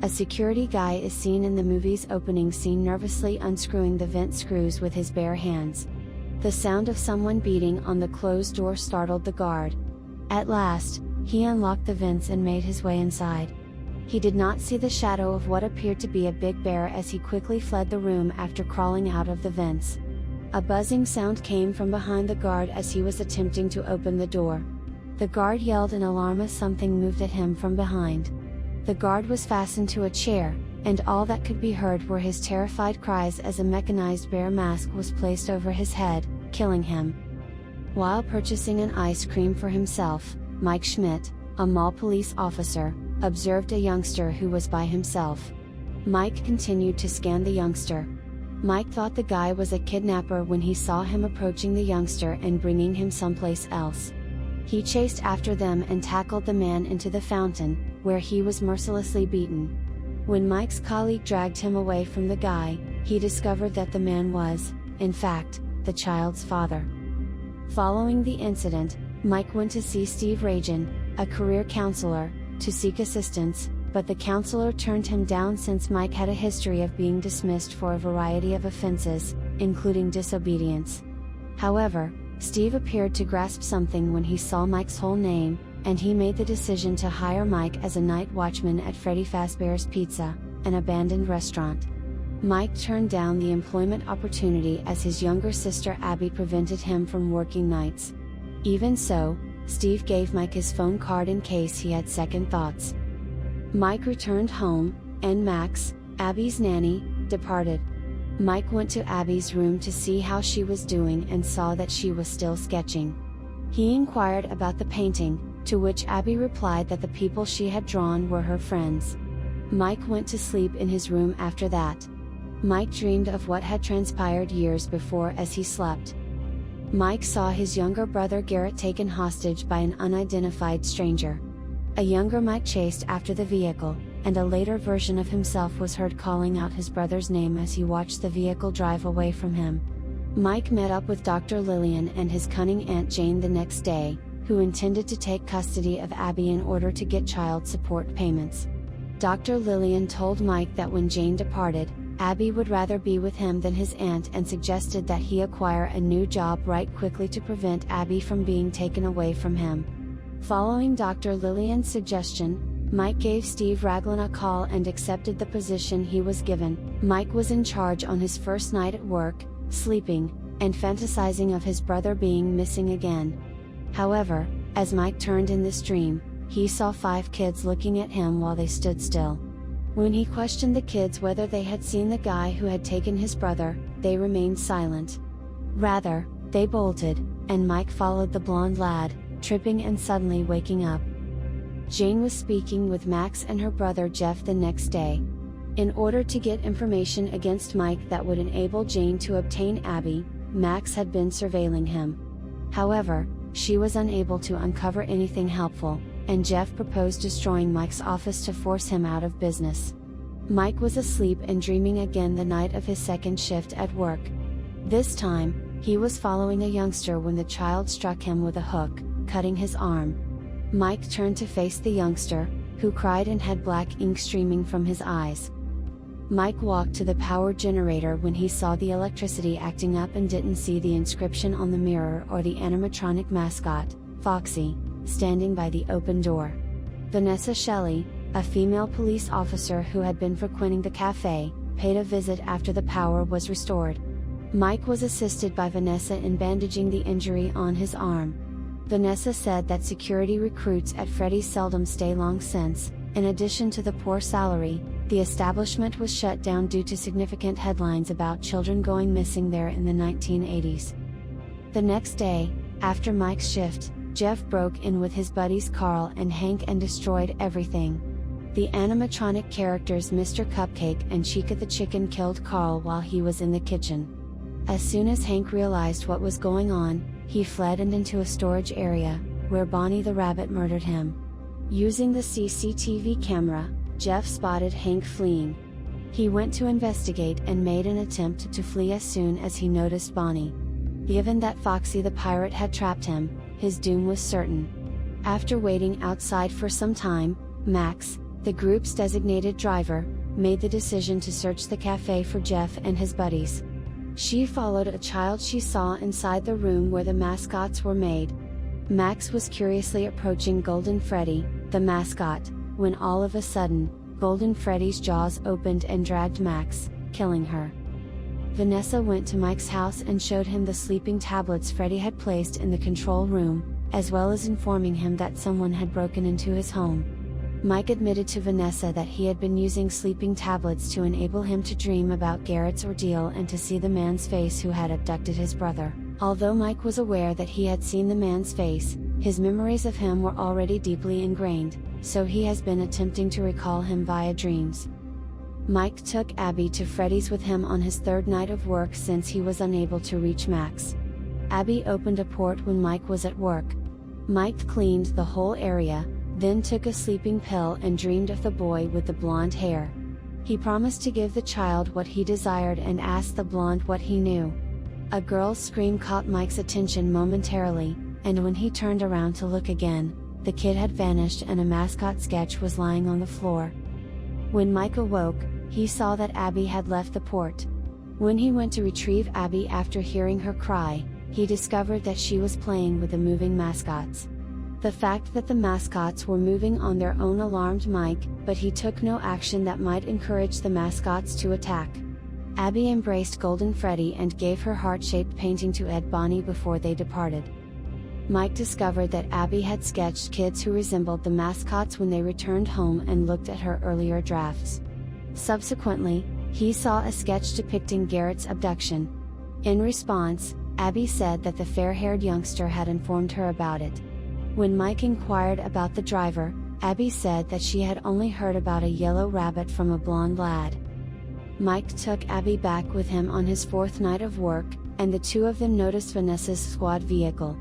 A security guy is seen in the movie's opening scene nervously unscrewing the vent screws with his bare hands. The sound of someone beating on the closed door startled the guard. At last, he unlocked the vents and made his way inside. He did not see the shadow of what appeared to be a big bear as he quickly fled the room after crawling out of the vents. A buzzing sound came from behind the guard as he was attempting to open the door. The guard yelled in alarm as something moved at him from behind. The guard was fastened to a chair, and all that could be heard were his terrified cries as a mechanized bear mask was placed over his head, killing him. While purchasing an ice cream for himself, Mike Schmidt, a mall police officer, observed a youngster who was by himself. Mike continued to scan the youngster. Mike thought the guy was a kidnapper when he saw him approaching the youngster and bringing him someplace else. He chased after them and tackled the man into the fountain, where he was mercilessly beaten. When Mike's colleague dragged him away from the guy, he discovered that the man was, in fact, the child's father. Following the incident, Mike went to see Steve Ragan, a career counselor, to seek assistance, but the counselor turned him down since Mike had a history of being dismissed for a variety of offenses, including disobedience. However, Steve appeared to grasp something when he saw Mike's whole name, and he made the decision to hire Mike as a night watchman at Freddy Fazbear's Pizza, an abandoned restaurant. Mike turned down the employment opportunity as his younger sister Abby prevented him from working nights. Even so, Steve gave Mike his phone card in case he had second thoughts. Mike returned home, and Max, Abby's nanny, departed. Mike went to Abby's room to see how she was doing and saw that she was still sketching. He inquired about the painting, to which Abby replied that the people she had drawn were her friends. Mike went to sleep in his room after that. Mike dreamed of what had transpired years before as he slept. Mike saw his younger brother Garrett taken hostage by an unidentified stranger. A younger Mike chased after the vehicle, and a later version of himself was heard calling out his brother's name as he watched the vehicle drive away from him. Mike met up with Dr. Lillian and his cunning Aunt Jane the next day, who intended to take custody of Abby in order to get child support payments. Dr. Lillian told Mike that when Jane departed, Abby would rather be with him than his aunt and suggested that he acquire a new job right quickly to prevent Abby from being taken away from him. Following Dr. Lillian's suggestion, Mike gave Steve Raglan a call and accepted the position he was given. Mike was in charge on his first night at work, sleeping, and fantasizing of his brother being missing again. However, as Mike turned in this dream, he saw 5 kids looking at him while they stood still. When he questioned the kids whether they had seen the guy who had taken his brother, they remained silent. Rather, they bolted, and Mike followed the blonde lad, tripping and suddenly waking up. Jane was speaking with Max and her brother Jeff the next day. In order to get information against Mike that would enable Jane to obtain Abby, Max had been surveilling him. However, she was unable to uncover anything helpful, and Jeff proposed destroying Mike's office to force him out of business. Mike was asleep and dreaming again the night of his second shift at work. This time, he was following a youngster when the child struck him with a hook, cutting his arm. Mike turned to face the youngster, who cried and had black ink streaming from his eyes. Mike walked to the power generator when he saw the electricity acting up and didn't see the inscription on the mirror or the animatronic mascot, Foxy, standing by the open door. Vanessa Shelley, a female police officer who had been frequenting the cafe, paid a visit after the power was restored. Mike was assisted by Vanessa in bandaging the injury on his arm. Vanessa said that security recruits at Freddy's seldom stay long since, in addition to the poor salary, the establishment was shut down due to significant headlines about children going missing there in the 1980s. The next day, after Mike's shift, Jeff broke in with his buddies Carl and Hank and destroyed everything. The animatronic characters Mr. Cupcake and Chica the chicken killed Carl while he was in the kitchen. As soon as Hank realized what was going on, he fled and into a storage area, where Bonnie the rabbit murdered him. Using the CCTV camera, Jeff spotted Hank fleeing. He went to investigate and made an attempt to flee as soon as he noticed Bonnie. Given that Foxy the pirate had trapped him, his doom was certain. After waiting outside for some time, Max, The group's designated driver made the decision to search the cafe for Jeff and his buddies. She followed a child she saw inside the room where the mascots were made. Max was curiously approaching Golden Freddy, the mascot, when all of a sudden, Golden Freddy's jaws opened and dragged Max, killing her. Vanessa went to Mike's house and showed him the sleeping tablets Freddy had placed in the control room, as well as informing him that someone had broken into his home. Mike admitted to Vanessa that he had been using sleeping tablets to enable him to dream about Garrett's ordeal and to see the man's face who had abducted his brother. Although Mike was aware that he had seen the man's face, his memories of him were already deeply ingrained, so he has been attempting to recall him via dreams. Mike took Abby to Freddy's with him on his third night of work since he was unable to reach Max. Abby opened a port when Mike was at work. Mike cleaned the whole area, then took a sleeping pill and dreamed of the boy with the blonde hair. He promised to give the child what he desired and asked the blonde what he knew. A girl's scream caught Mike's attention momentarily, and when he turned around to look again, the kid had vanished and a mascot sketch was lying on the floor. When Mike awoke, he saw that Abby had left the port. When he went to retrieve Abby after hearing her cry, he discovered that she was playing with the moving mascots. The fact that the mascots were moving on their own alarmed Mike, but he took no action that might encourage the mascots to attack. Abby embraced Golden Freddy and gave her heart-shaped painting to Ed Bonnie before they departed. Mike discovered that Abby had sketched kids who resembled the mascots when they returned home and looked at her earlier drafts. Subsequently, he saw a sketch depicting Garrett's abduction. In response, Abby said that the fair-haired youngster had informed her about it. When Mike inquired about the driver, Abby said that she had only heard about a yellow rabbit from a blonde lad. Mike took Abby back with him on his fourth night of work, and the two of them noticed Vanessa's squad vehicle.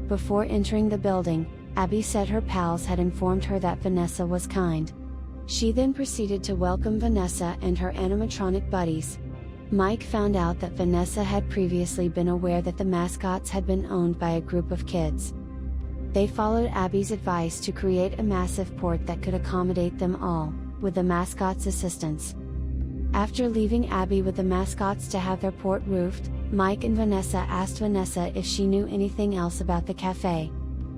Before entering the building, Abby said her pals had informed her that Vanessa was kind. She then proceeded to welcome Vanessa and her animatronic buddies. Mike found out that Vanessa had previously been aware that the mascots had been owned by a group of kids. They followed Abby's advice to create a massive port that could accommodate them all, with the mascots' assistance. After leaving Abby with the mascots to have their port roofed, Mike and Vanessa asked Vanessa if she knew anything else about the cafe.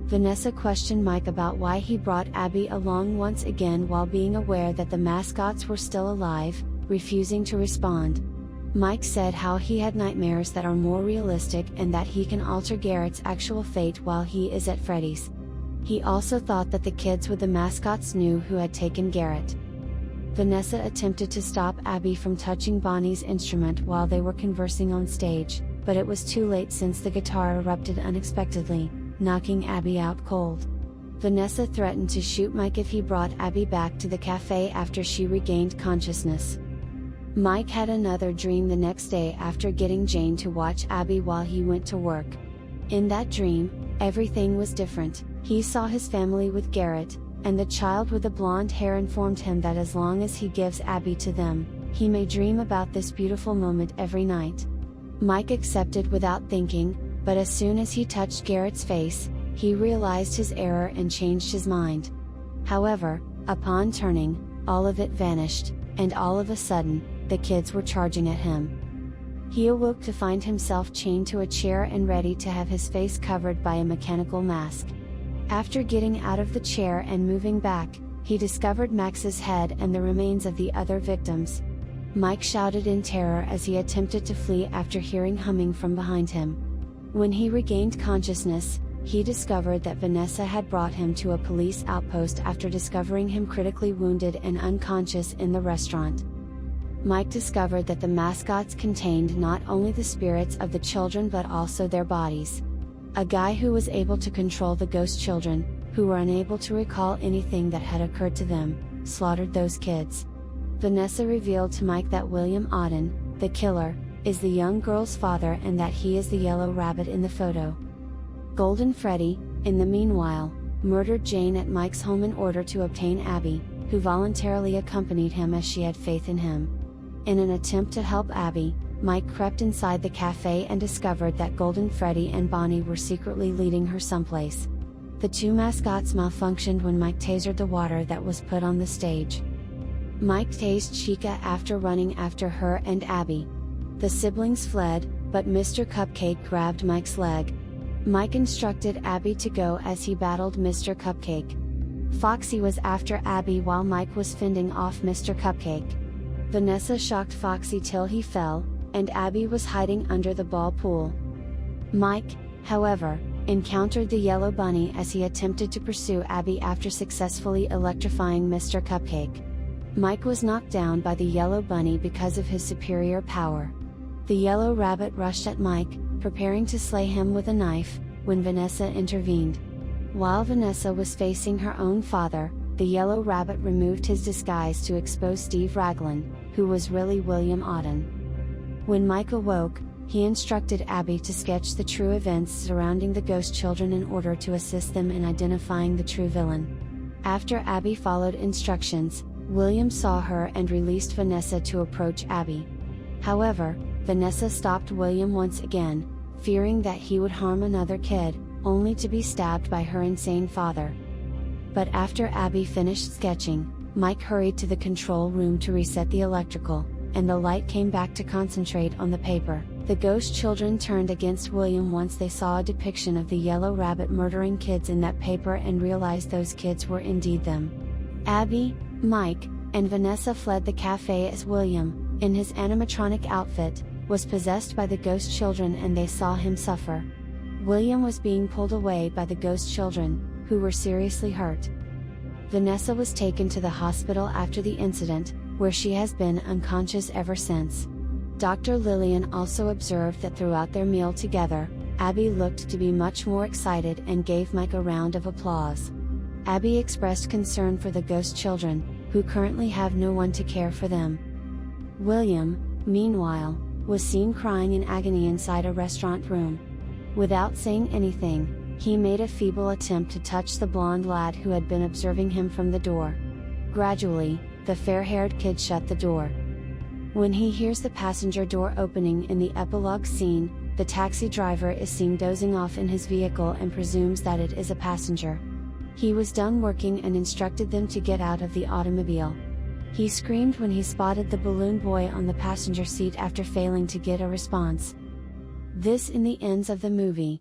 Vanessa questioned Mike about why he brought Abby along once again while being aware that the mascots were still alive, refusing to respond. Mike said how he had nightmares that are more realistic and that he can alter Garrett's actual fate while he is at Freddy's. He also thought that the kids with the mascots knew who had taken Garrett. Vanessa attempted to stop Abby from touching Bonnie's instrument while they were conversing on stage, but it was too late since the guitar erupted unexpectedly, knocking Abby out cold. Vanessa threatened to shoot Mike if he brought Abby back to the cafe after she regained consciousness. Mike had another dream the next day after getting Jane to watch Abby while he went to work. In that dream, everything was different. He saw his family with Garrett, and the child with the blonde hair informed him that as long as he gives Abby to them, he may dream about this beautiful moment every night. Mike accepted without thinking, but as soon as he touched Garrett's face, he realized his error and changed his mind. However, upon turning, all of it vanished, and all of a sudden, the kids were charging at him. He awoke to find himself chained to a chair and ready to have his face covered by a mechanical mask. After getting out of the chair and moving back, he discovered Max's head and the remains of the other victims. Mike shouted in terror as he attempted to flee after hearing humming from behind him. When he regained consciousness, he discovered that Vanessa had brought him to a police outpost after discovering him critically wounded and unconscious in the restaurant. Mike discovered that the mascots contained not only the spirits of the children but also their bodies. A guy who was able to control the ghost children, who were unable to recall anything that had occurred to them, slaughtered those kids. Vanessa revealed to Mike that William Auden, the killer, is the young girl's father and that he is the yellow rabbit in the photo. Golden Freddy, in the meanwhile, murdered Jane at Mike's home in order to obtain Abby, who voluntarily accompanied him as she had faith in him. In an attempt to help Abby, Mike crept inside the cafe and discovered that Golden Freddy and Bonnie were secretly leading her someplace. The two mascots malfunctioned when Mike tasered the water that was put on the stage. Mike tased Chica after running after her and Abby. The siblings fled, but Mr. Cupcake grabbed Mike's leg. Mike instructed Abby to go as he battled Mr. Cupcake. Foxy was after Abby while Mike was fending off Mr. Cupcake. Vanessa shocked Foxy till he fell, and Abby was hiding under the ball pool. Mike, however, encountered the yellow bunny as he attempted to pursue Abby after successfully electrifying Mr. Cupcake. Mike was knocked down by the yellow bunny because of his superior power. The yellow rabbit rushed at Mike, preparing to slay him with a knife, when Vanessa intervened. While Vanessa was facing her own father, the yellow rabbit removed his disguise to expose Steve Raglan, who was really William Auden. When Mike awoke, he instructed Abby to sketch the true events surrounding the ghost children in order to assist them in identifying the true villain. After Abby followed instructions, William saw her and released Vanessa to approach Abby. However, Vanessa stopped William once again, fearing that he would harm another kid, only to be stabbed by her insane father. But after Abby finished sketching, Mike hurried to the control room to reset the electrical, and the light came back to concentrate on the paper. The ghost children turned against William once they saw a depiction of the yellow rabbit murdering kids in that paper and realized those kids were indeed them. Abby, Mike, and Vanessa fled the cafe as William, in his animatronic outfit, was possessed by the ghost children and they saw him suffer. William was being pulled away by the ghost children, who were seriously hurt. Vanessa was taken to the hospital after the incident, where she has been unconscious ever since. Dr. Lillian also observed that throughout their meal together, Abby looked to be much more excited and gave Mike a round of applause. Abby expressed concern for the ghost children, who currently have no one to care for them. William, meanwhile, was seen crying in agony inside a restaurant room. Without saying anything, he made a feeble attempt to touch the blonde lad who had been observing him from the door. Gradually, the fair-haired kid shut the door. When he hears the passenger door opening in the epilogue scene, the taxi driver is seen dozing off in his vehicle and presumes that it is a passenger. He was done working and instructed them to get out of the automobile. He screamed when he spotted the balloon boy on the passenger seat after failing to get a response. This in the ends of the movie.